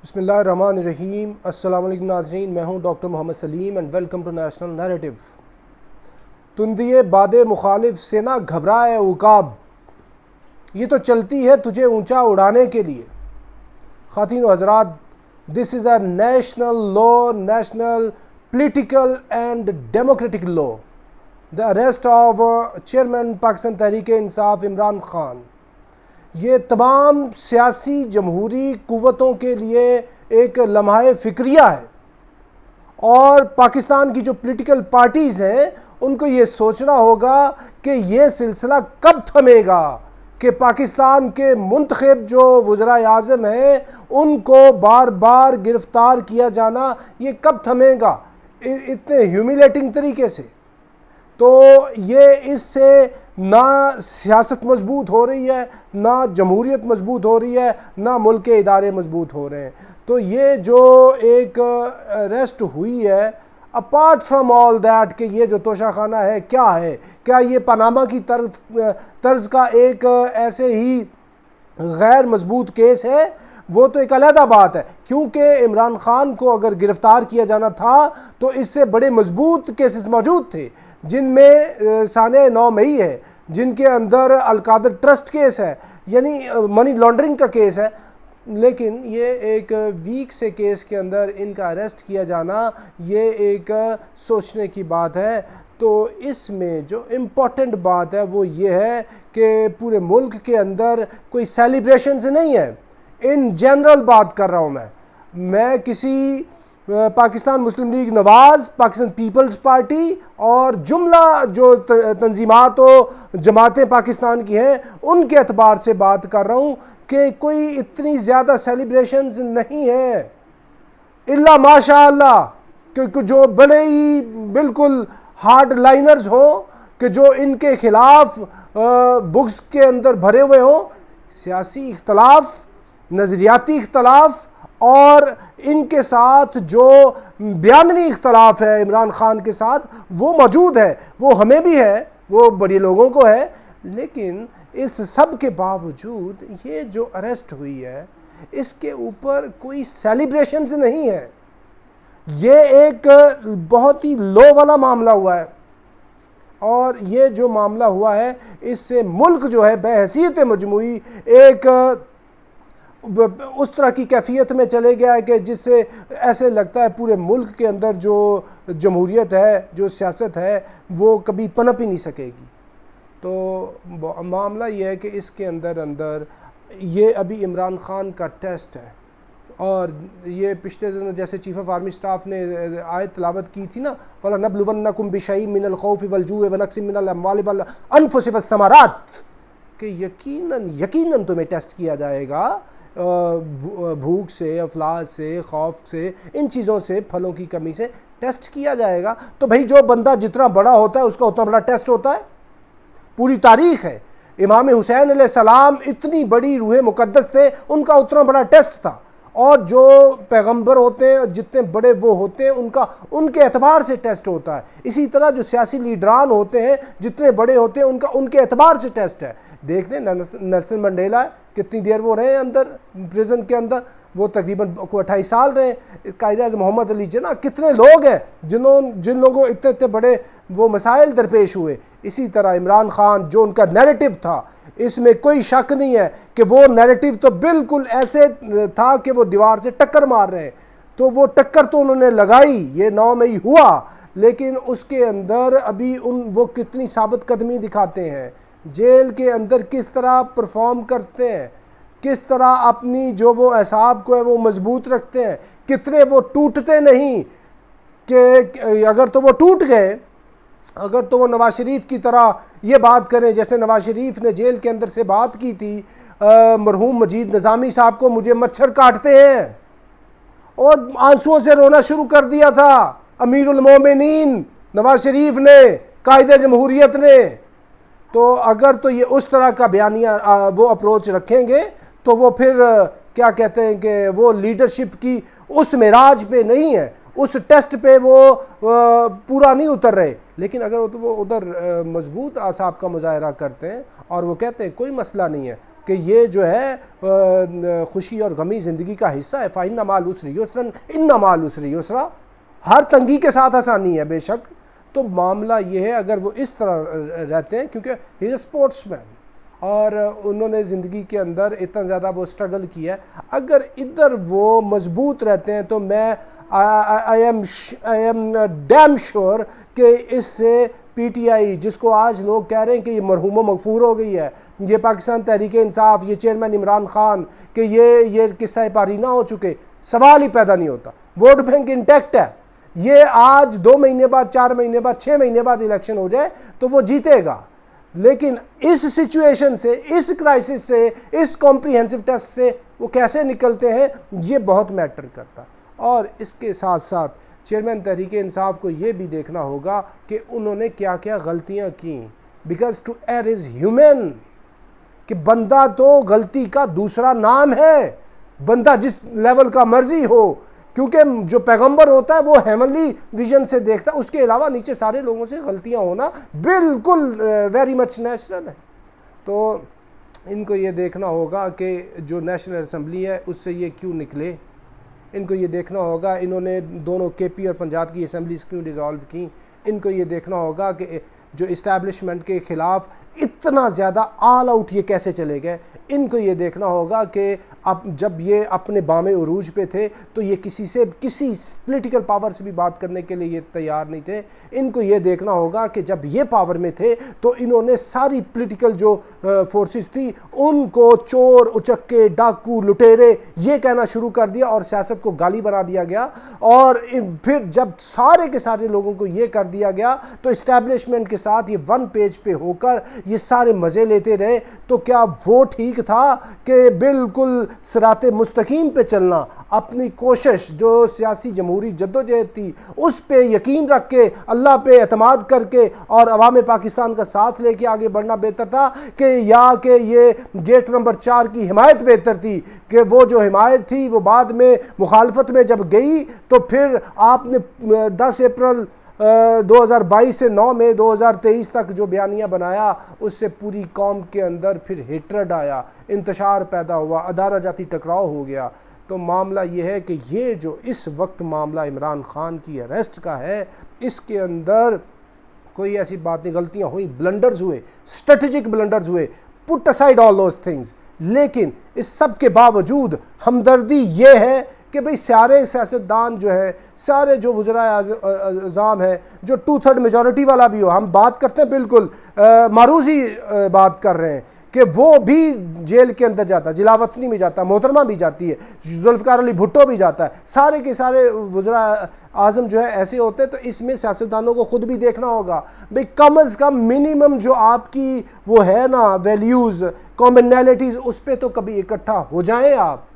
بسم اللہ الرحمن الرحیم۔ السلام علیکم ناظرین، میں ہوں doctor Muhammad Saleem and welcome to national narrative. تندیے باد مخالف سے نہ گھبرائے عقاب، یہ تو چلتی ہے تجھے اونچا اڑانے کے لیے۔ خواتین و حضرات، this is a national law, national political and democratic law, the arrest of chairman Pakistan Tehreek Insaf Imran Khan. یہ تمام سیاسی جمہوری قوتوں کے لیے ایک لمحہ فکریہ ہے، اور پاکستان کی جو پولیٹیکل پارٹیز ہیں ان کو یہ سوچنا ہوگا کہ یہ سلسلہ کب تھمے گا، کہ پاکستان کے منتخب جو وزراء اعظم ہیں ان کو بار بار گرفتار کیا جانا یہ کب تھمے گا اتنے ہیومیلیٹنگ طریقے سے۔ تو یہ اس سے نہ سیاست مضبوط ہو رہی ہے، نہ جمہوریت مضبوط ہو رہی ہے، نہ ملک کے ادارے مضبوط ہو رہے ہیں۔ تو یہ جو ایک اریسٹ ہوئی ہے، اپارٹ فرام آل دیٹ کہ یہ جو توشہ خانہ ہے کیا ہے، کیا یہ پاناما کی طرز کا ایک ایسے ہی غیر مضبوط کیس ہے، وہ تو ایک علیحدہ بات ہے، کیونکہ عمران خان کو اگر گرفتار کیا جانا تھا تو اس سے بڑے مضبوط کیسز موجود تھے، جن میں سانحہ 9 مئی ہے، جن کے اندر القادر ٹرسٹ کیس ہے، یعنی منی لانڈرنگ کا کیس ہے۔ لیکن یہ ایک ویک سے کیس کے اندر ان کا اریسٹ کیا جانا یہ ایک سوچنے کی بات ہے۔ تو اس میں جو امپورٹنٹ بات ہے وہ یہ ہے کہ پورے ملک کے اندر کوئی سیلیبریشنز نہیں ہے، ان جنرل بات کر رہا ہوں میں کسی پاکستان مسلم لیگ نواز، پاکستان پیپلز پارٹی اور جملہ جو تنظیمات و جماعتیں پاکستان کی ہیں ان کے اعتبار سے بات کر رہا ہوں کہ کوئی اتنی زیادہ سیلیبریشنز نہیں ہیں، الا ماشاء اللہ کہ جو بڑے ہی بالکل ہارڈ لائنرز ہوں، کہ جو ان کے خلاف بکس کے اندر بھرے ہوئے ہوں۔ سیاسی اختلاف، نظریاتی اختلاف اور ان کے ساتھ جو بیانوی اختلاف ہے عمران خان کے ساتھ وہ موجود ہے، وہ ہمیں بھی ہے، وہ بڑے لوگوں کو ہے، لیکن اس سب کے باوجود یہ جو اریسٹ ہوئی ہے اس کے اوپر کوئی سیلیبریشنز نہیں ہے۔ یہ ایک بہت ہی لو والا معاملہ ہوا ہے، اور یہ جو معاملہ ہوا ہے اس سے ملک جو ہے بحیثیت مجموعی ایک اس طرح کی کیفیت میں چلے گیا ہے کہ جس سے ایسے لگتا ہے پورے ملک کے اندر جو جمہوریت ہے، جو سیاست ہے، وہ کبھی پنپ ہی نہیں سکے گی۔ تو معاملہ یہ ہے کہ اس کے اندر یہ ابھی عمران خان کا ٹیسٹ ہے، اور یہ پچھلے دنوں جیسے چیف آف آرمی سٹاف نے آیت تلاوت کی تھی نا، فَلَنَبْلُوَنَّكُمْ بِشَيْءٍ مِّنَ الْخَوْفِ وَالْجُوعِ وَنَقْصٍ مِّنَ الْأَمْوَالِ وَالْأَنفُسِ وَالثَّمَرَاتِ، کہ یقیناً تمہیں ٹیسٹ کیا جائے گا، بھوک سے، افلاس سے، خوف سے، ان چیزوں سے، پھلوں کی کمی سے ٹیسٹ کیا جائے گا۔ تو بھائی جو بندہ جتنا بڑا ہوتا ہے اس کا اتنا بڑا ٹیسٹ ہوتا ہے۔ پوری تاریخ ہے، امام حسین علیہ السلام اتنی بڑی روح مقدس تھے، ان کا اتنا بڑا ٹیسٹ تھا، اور جو پیغمبر ہوتے ہیں جتنے بڑے وہ ہوتے ہیں ان کے اعتبار سے ٹیسٹ ہوتا ہے۔ اسی طرح جو سیاسی لیڈران ہوتے ہیں جتنے بڑے ہوتے ہیں ان کے اعتبار سے ٹیسٹ ہے۔ دیکھ لیں نیلسن منڈیلا کتنی دیر وہ رہے اندر پریزن کے اندر، وہ تقریباً 28 سال رہے۔ قائد اعظم محمد علی جناح کتنے لوگ ہیں جن لوگوں اتنے بڑے وہ مسائل درپیش ہوئے۔ اسی طرح عمران خان جو ان کا نیریٹو تھا، اس میں کوئی شک نہیں ہے کہ وہ نیریٹو تو بالکل ایسے تھا کہ وہ دیوار سے ٹکر مار رہے ہیں، تو وہ ٹکر تو انہوں نے لگائی، یہ 9 مئی ہوا، لیکن اس کے اندر ابھی وہ کتنی ثابت قدمی دکھاتے ہیں، جیل کے اندر کس طرح پرفارم کرتے ہیں، کس طرح اپنی جو وہ اعصاب کو ہے وہ مضبوط رکھتے ہیں، کتنے وہ ٹوٹتے نہیں، کہ اگر تو وہ ٹوٹ گئے، اگر تو وہ نواز شریف کی طرح یہ بات کریں جیسے نواز شریف نے جیل کے اندر سے بات کی تھی مرحوم مجید نظامی صاحب کو، مجھے مچھر کاٹتے ہیں، اور آنسوؤں سے رونا شروع کر دیا تھا امیر المومنین نواز شریف نے، قائد جمہوریت نے۔ تو اگر تو یہ اس طرح کا بیانیہ وہ اپروچ رکھیں گے تو وہ پھر کیا کہتے ہیں کہ وہ لیڈرشپ کی اس معراج پہ نہیں ہے، اس ٹیسٹ پہ وہ پورا نہیں اتر رہے۔ لیکن اگر وہ ادھر مضبوط اعصاب کا مظاہرہ کرتے ہیں اور وہ کہتے ہیں کوئی مسئلہ نہیں ہے، کہ یہ جو ہے خوشی اور غمی زندگی کا حصہ ہے. فَإِنَّ مَعَ الْعُسْرِ يُسْرًا إِنَّ مَعَ الْعُسْرِ يُسْرًا. ہر تنگی کے ساتھ آسانی ہے بے شک. تو معاملہ یہ ہے اگر وہ اس طرح رہتے ہیں, کیونکہ ہی از اے اسپورٹس مین اور انہوں نے زندگی کے اندر اتنا زیادہ وہ اسٹرگل کیا ہے, اگر ادھر وہ مضبوط رہتے ہیں تو میں آئی ایم ڈیم شور کہ اس سے پی ٹی آئی, جس کو آج لوگ کہہ رہے ہیں کہ یہ مرحوم و مغفور ہو گئی ہے, یہ پاکستان تحریک انصاف, یہ چیئرمین عمران خان, کہ یہ قصہ پارینہ ہو چکے, سوال ہی پیدا نہیں ہوتا. ووٹ بینک انٹیکٹ ہے. یہ آج 2 مہینے بعد, 4 مہینے بعد, 6 مہینے بعد الیکشن ہو جائے تو وہ جیتے گا. لیکن اس سچویشن سے, اس کرائسس سے, اس کمپریہنسو ٹیسٹ سے وہ کیسے نکلتے ہیں, یہ بہت میٹر کرتا. اور اس کے ساتھ ساتھ چیئرمین تحریک انصاف کو یہ بھی دیکھنا ہوگا کہ انہوں نے کیا کیا غلطیاں کیں, because to err is human, کہ بندہ تو غلطی کا دوسرا نام ہے. بندہ جس لیول کا مرضی ہو, کیونکہ جو پیغمبر ہوتا ہے وہ ہیونلی ویژن سے دیکھتا ہے, اس کے علاوہ نیچے سارے لوگوں سے غلطیاں ہونا بالکل ویری مچ نیچرل ہے. تو ان کو یہ دیکھنا ہوگا کہ جو نیشنل اسمبلی ہے اس سے یہ کیوں نکلے. ان کو یہ دیکھنا ہوگا انہوں نے دونوں کے پی اور پنجاب کی اسمبلیز کیوں ڈیزالو کی. ان کو یہ دیکھنا ہوگا کہ جو اسٹیبلشمنٹ کے خلاف اتنا زیادہ آل آؤٹ یہ کیسے چلے گئے. ان کو یہ دیکھنا ہوگا کہ اب جب یہ اپنے بام عروج پہ تھے تو یہ کسی پولیٹیکل پاور سے بھی بات کرنے کے لیے یہ تیار نہیں تھے. ان کو یہ دیکھنا ہوگا کہ جب یہ پاور میں تھے تو انہوں نے ساری پولیٹیکل جو فورسز تھی ان کو چور, اچکے, ڈاکو, لٹیرے یہ کہنا شروع کر دیا اور سیاست کو گالی بنا دیا گیا. اور پھر جب سارے کے سارے لوگوں کو یہ کر دیا گیا تو اسٹیبلشمنٹ کے ساتھ یہ 1 پیج پہ ہو کر یہ سارے مزے لیتے رہے. تو کیا وہ ٹھیک تھا کہ بالکل صراط مستقیم پہ چلنا, اپنی کوشش جو سیاسی جمہوری جدوجہد تھی اس پہ یقین رکھ کے, اللہ پہ اعتماد کر کے اور عوام پاکستان کا ساتھ لے کے آگے بڑھنا بہتر تھا کہ یہ گیٹ نمبر 4 کی حمایت بہتر تھی؟ کہ وہ جو حمایت تھی وہ بعد میں مخالفت میں جب گئی تو پھر آپ نے 10 اپریل 2022 سے 9 مئی 2023 تک جو بیانیہ بنایا اس سے پوری قوم کے اندر پھر ہیٹرڈ آیا, انتشار پیدا ہوا, ادارہ جاتی ٹکراؤ ہو گیا. تو معاملہ یہ ہے کہ یہ جو اس وقت معاملہ عمران خان کی اریسٹ کا ہے, اس کے اندر کوئی ایسی بات نہیں, غلطیاں ہوئی, بلنڈرز ہوئے, اسٹریٹجک بلنڈرز ہوئے, پٹ اسائیڈ آل دوز تھنگز. لیکن اس سب کے باوجود ہمدردی یہ ہے کہ بھئی سارے سیاستدان جو ہے, سارے جو وزراء اعظام ہیں, جو 2/3 میجورٹی والا بھی ہو, ہم بات کرتے ہیں بالکل معروضی بات کر رہے ہیں کہ وہ بھی جیل کے اندر جاتا ہے, جلاوطنی میں جاتا ہے, محترمہ بھی جاتی ہے, ذوالفقار علی بھٹو بھی جاتا ہے, سارے کے سارے وزراء اعظم جو ہے ایسے ہوتے ہیں. تو اس میں سیاستدانوں کو خود بھی دیکھنا ہوگا بھئی کم از کم منیمم جو آپ کی وہ ہے نا ویلیوز, کامنیلٹیز, اس پہ تو کبھی اکٹھا ہو جائیں آپ.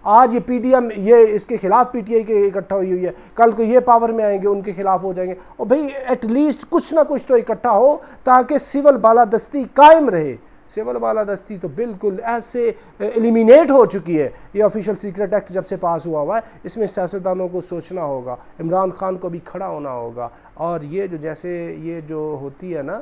آج یہ پی ڈی ایم یہ اس کے خلاف پی ٹی آئی کے اکٹھا ہوئی ہے, کل کو یہ پاور میں آئیں گے ان کے خلاف ہو جائیں گے. اور بھئی ایٹ لیسٹ کچھ نہ کچھ تو اکٹھا ہو تاکہ سول بالادستی قائم رہے. سول بالادستی تو بالکل ایسے ایلیمینیٹ ہو چکی ہے. یہ آفیشیل سیکرٹ ایکٹ جب سے پاس ہوا ہے, اس میں سیاستدانوں کو سوچنا ہوگا, عمران خان کو بھی کھڑا ہونا ہوگا. اور یہ جو جیسے یہ جو ہوتی ہے نا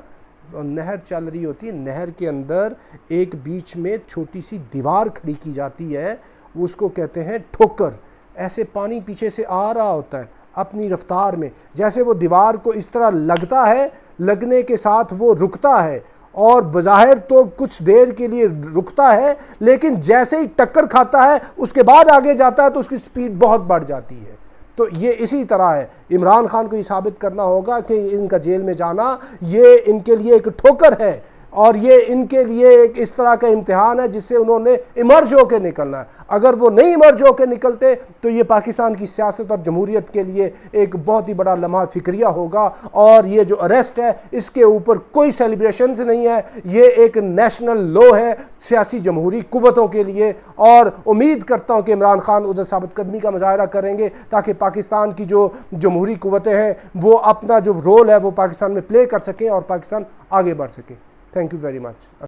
نہر چل رہی ہوتی ہے, نہر کے اندر ایک بیچ میں چھوٹی سی دیوار کھڑی کی جاتی ہے, اس کو کہتے ہیں ٹھوکر. ایسے پانی پیچھے سے آ رہا ہوتا ہے اپنی رفتار میں, جیسے وہ دیوار کو اس طرح لگتا ہے, لگنے کے ساتھ وہ رکتا ہے, اور بظاہر تو کچھ دیر کے لیے رکتا ہے, لیکن جیسے ہی ٹکر کھاتا ہے اس کے بعد آگے جاتا ہے تو اس کی سپیڈ بہت بڑھ جاتی ہے. تو یہ اسی طرح ہے. عمران خان کو یہ ثابت کرنا ہوگا کہ ان کا جیل میں جانا یہ ان کے لیے ایک ٹھوکر ہے, اور یہ ان کے لیے ایک اس طرح کا امتحان ہے جس سے انہوں نے ایمرج ہو کے نکلنا ہے. اگر وہ نہیں ایمرج ہو کے نکلتے تو یہ پاکستان کی سیاست اور جمہوریت کے لیے ایک بہت ہی بڑا لمحہ فکریہ ہوگا. اور یہ جو اریسٹ ہے اس کے اوپر کوئی سیلیبریشنز نہیں ہے, یہ ایک نیشنل لو ہے سیاسی جمہوری قوتوں کے لیے. اور امید کرتا ہوں کہ عمران خان ادھر ثابت قدمی کا مظاہرہ کریں گے تاکہ پاکستان کی جو جمہوری قوتیں ہیں وہ اپنا جو رول ہے وہ پاکستان میں پلے کر سکیں اور پاکستان آگے بڑھ سکے. Thank you very much.